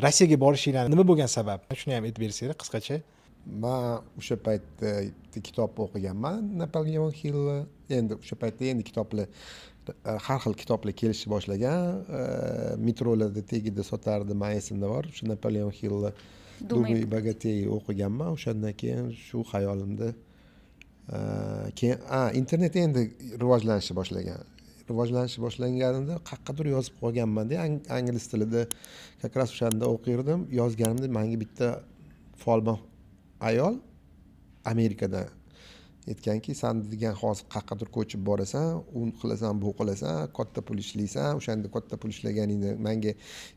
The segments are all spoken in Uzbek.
Rossiyaga borishinglar nima bo'lgan sabab? Shuni ham aytib bersanglar qisqacha. Men o'sha paytda kitob o'qiganman Napoleon Hill. Endi o'sha paytda kitoblar har xil kitoblar kelishni boshlagan. Metrolarda tagida sotardi, men esimda bor. O'sha Napoleon Hill Думай богатей o'qiganman. O'shandan keyin shu xayolimda keyin internet endi rivojlanishni boshlanganida qaqqadir yozib qolganman-da, ingliz tilida. Как раз o'shanda o'qirdim, yozganimda menga bitta folbon ayol Amerikadan aytganki, sen degan hozir qaqqadir ko'chib borasan, u qilasan, bu qilasan, katta pul ishlaysan, o'shanda katta pul ishlaganingda menga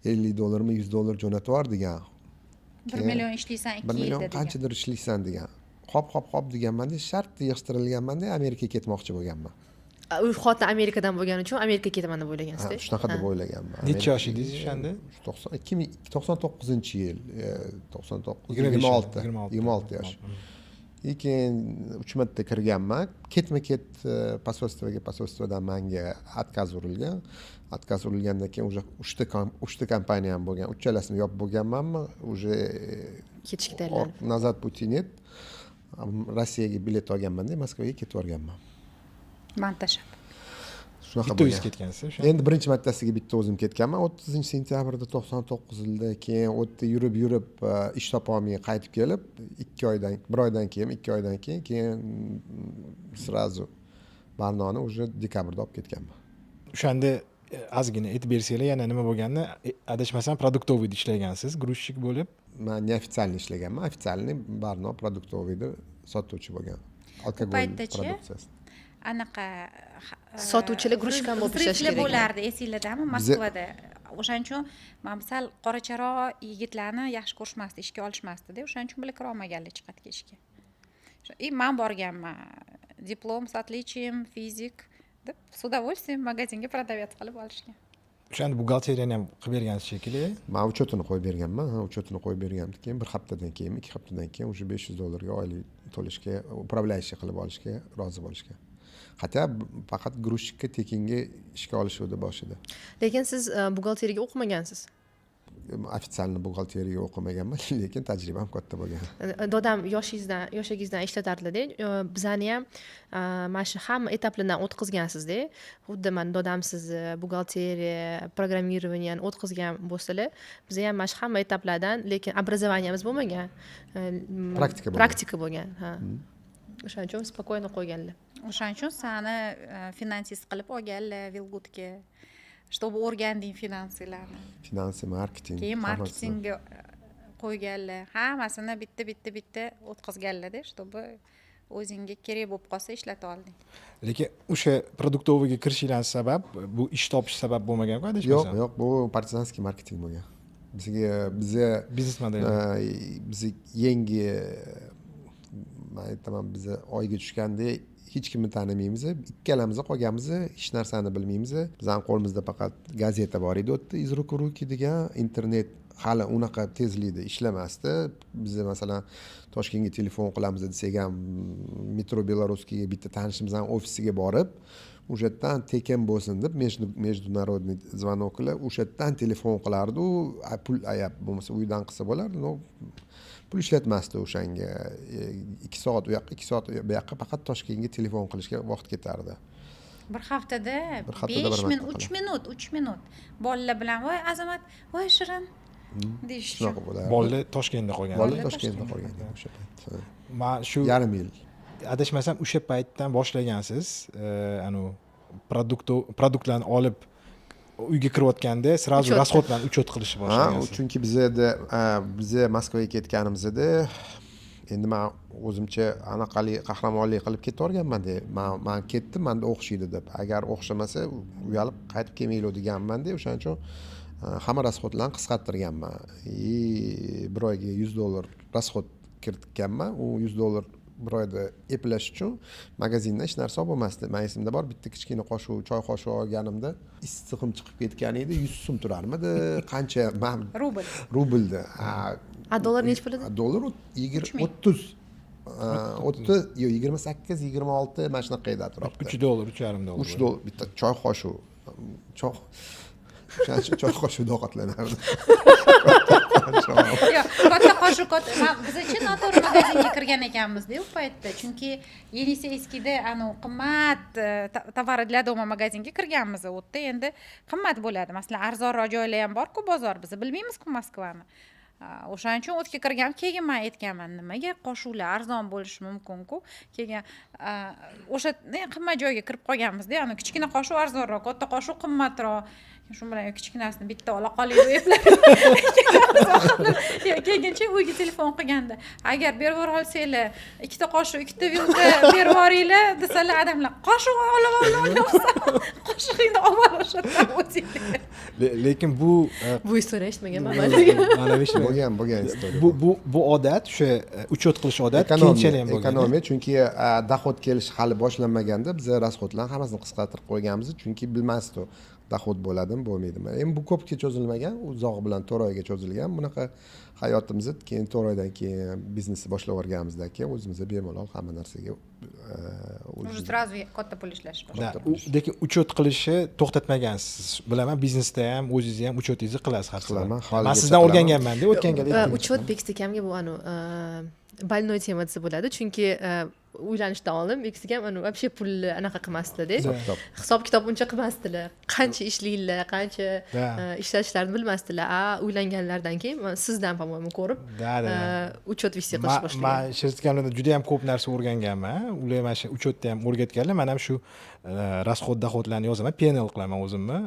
$50mi, $100 jo'natib yubor degan. 1 million ishlaysan, 2 1 yilda million degan. qanchadir ishlaysan degan. Hop deganmanda, shart yig'ishtirilganmanda Amerikaga ketmoqchi bo'lganman. U xotin Amerikadan bo'lgani uchun Amerikaga ketaman deb o'ylagansiz-da? Shunaqa deb o'ylaganman. Necha yosh edingiz o'shanda? 99-yil, 99, 26 26 yosh. Keyin 3 marta kirganman. Ketma-ket posolstvodan menga отказ urilgan. Отказ urilgandan keyin уже 3 ta kompaniya ham bo'lgan. Uchalasini yopib bo'lganmanmi? Уже Ketishga tayyorlanib. Nazad pути нет. Rossiyaga bilet olganman-da, Moskvaga ketib borganman. Montajab. Shunaqa Bitta o'zingiz bo'lgan. ketgansiz o'sha. Endi birinchi martasiga bitta o'zim ketganman 30-sentyabrda 99-yilda. Keyin u yerda yurib ish topolmay qaytib kelib, 1 oydan keyin сразу Barnoni уже dekabrda olib ketganman. O'shanda ozgina aytib bersanglar, yana nima bo'lganini, adashmasam produktoviyda ishlagansiz, грузчик bo'lib. Men neofitsialniy ishlaganman, ofitsialniy Barno produktoviyda sotuvchi bo'lgan. Alkogol produksiyasi. Anaqa Sotuvchilar grushkan bo'lib ishlash kerak. bo'lardi, esinglardami, Moskvada. O'shaning uchun men misal qoracharoq yigitlarni yaxshi ko'rishmasdi, ishga olishmasdi-da. O'shaning uchun bular kira olmaganlar chiqatga ishga. Men borganman. Diplom с отличием, fizik deb с удовольствием magazinga продавец qilib olishgan. O'shanda buxgalteriyani ham qilib bergansiz shekilli. Men uchetini qo'yib berganman. Uchetini qo'yib berganimdan keyin 1 haftadan keyin, 2 haftadan keyin уже $500 ga oylik to'lashga, upravляющий qilib olishga rozi bo'lishgan. Hatto faqat грузчикка tekinga ishga olishuvdi boshida. Lekin siz buxgalteriyaga o'qimagansiz. Ofitsialniy buxgalteriyaga o'qimaganman, lekin tajribam katta bo'lgan. Dodam yoshingizdan ishlatardi-da. Bizani ham mana shu hamma etaplardan o'tkazgansiz-da. Xuddi men dodam siz buxgalteriya, programmirованиеni o'tkazgan bo'lsalar, biz ham mana shu hamma etaplardan, lekin образованиemiz bo'lmagan. Praktika bo'lgan. Ha. O'shaning uchun spokойно qo'yganlar. O'shaning uchun seni finansist qilib olganlar Vilgutga. Чтобы o'rganding finansiyalarni. Finansiy, marketing. Keyin marketingga qo'yganlar. Hammasini bitta o'tkazganlar-da, чтобы o'zingga kerak bo'lib qolsa ishlata olding. Lekin o'sha produktoviyga kirishinglarning sabab bu ish topish sabab bo'lmagan-ku, adashmasam. Yo'q, bu partizanskiy marketing bo'lgan. Bizga biznes model. Biz yangi men aytaman, biz oyga tushganda hech kimni tanimaymiz, ikkalamiz qolganmiz, hech narsani bilmaymiz. Bizning qo'limizda faqat gazeta bor edi, o'tda iz ruki degan, internet hali unaqa tezlikda ishlamasdi. Biz masalan Toshkentga telefon qilamiz desak ham Metro Belarusskiga bitta tanishimizning ofisiga borib, o'sha yerdan tekin bo'lsin deb международный звонокlar o'sha yerdan telefon qilardi, pul ayab bo'lmasa uydan qilsa bo'lardi. Pul ishlatmasdi o'shanga. 2 soat u yoqqa, 2 soat bu yoqqa faqat Toshkentga telefon qilishga vaqt ketardi. Bir haftada 5 minut, 3 minut. Bolalar bilan voy Azamat, voy Shirin deyish uchun. Bolalar Toshkentda qolgan. Bolalar Toshkentda qolgan o'sha payt. Men shu yarim yil. Adashmasam o'sha paytdan boshlagansiz, anu produktlarni olib uyga kirayotganda sразу расходlarni uchet qilishni boshlagansiz. Chunki biz Moskvaga ketganimizda endi men o'zimcha anaqali qahramonlik qilib ketaverganman-da. Men ketdim, menda o'xshaydi deb. Agar o'xshamasa, uyalib qaytib kelmaylar deganman-da. O'shaning uchun hamma расходlarni qisqartirganman. Bir oyga $100 расход kiritganman. U $100 bir oyda eplash uchun magazindan hech narsa olmasdi. Men esimda bor, bitta kichkina qoshuv, choy qoshuvi olganimda issig'im chiqib ketgan edi, 100 so'm turarmidi? Qancha? Rublda. Dollar necha pul edi? Dollar 30. 28, 26 mana shunaqa edi atrofda. $3, $3.5. $3 bitta choy qoshuv. Choy qoshuv ovqatlanardi. ekanmizda u paytda, chunki Yeniseyskiyda qimmat tovar для дома magazinga kirganmiz u yerda. Endi qimmat bo'ladi. Masalan, arzonroq joylar ham bor-ku bozor, biz bilmaymiz-ku Moskvani. O'shaning uchun o'tga kirgan, keyin men aytganman, nimaga qo'shuvlar arzon bo'lishi mumkin-ku. Keyin o'sha qimmat joyga kirib qolganmiz-da, kichkina qoshuv arzonroq, katta qoshuv qimmatroq. Shu bilan kichkinasini bitta ola qolaylik eplab. Keyinchi uyga telefon qilganda, agar berib olsanglar, ikkita qoshuv, ikkita vilka berib yuboringlar, desalar odamlar, qoshuv olib qoshig'ingni olib ol o'shadan o'tinglar. Lekin bu bu istoriyani eshitmaganman man. bo'lgan istoriya. bu odat, o'sha uchot qilish odat keyinchalik ham bo'lgan. Ekonomiya, chunki dohod kelish hali boshlanmaganda biz rasxodlarni hammasini qisqartirib qo'yganmiz, chunki bilmasdik dohod bo'ladimi, bo'lmaydimi. Endi bu ko'pga cho'zilmagan, uzog'i bilan 4 oyga cho'zilgan. Bunaqa hayotimizni keyin 4 oydan keyin biznesni boshlab yuborganimizdan keyin o'zimizga bemalol hamma narsaga Уже сразу katta pul ishlash boshladi. Lekin uchot qilishni to'xtatmagansiz. Bilaman, biznesda ham o'zingiz ham uchotingizni qilasiz har safar. Men sizdan o'rganganman-da o'tgan gal. Uchot Bekis akamga bu больной tema desa bo'ladi, chunki uylanishdan oldin Bekis akam вообще pulni anaqa qilmasdi-da. Hisob kitob uncha qilmasdilar. Qancha ishlaydilar, qancha ishlashlarini bilmasdilar. Uylanganlardan keyin sizdan по-моему ko'rib uchot visi qilish boshlagan. Men shirtkamlarda juda ham ko'p narsa o'rganganman. Ular mana shu uchotda ham o'rgatganlar. Men ham shu rasxod dohodlarni yozaman, PNL qilaman o'zimni.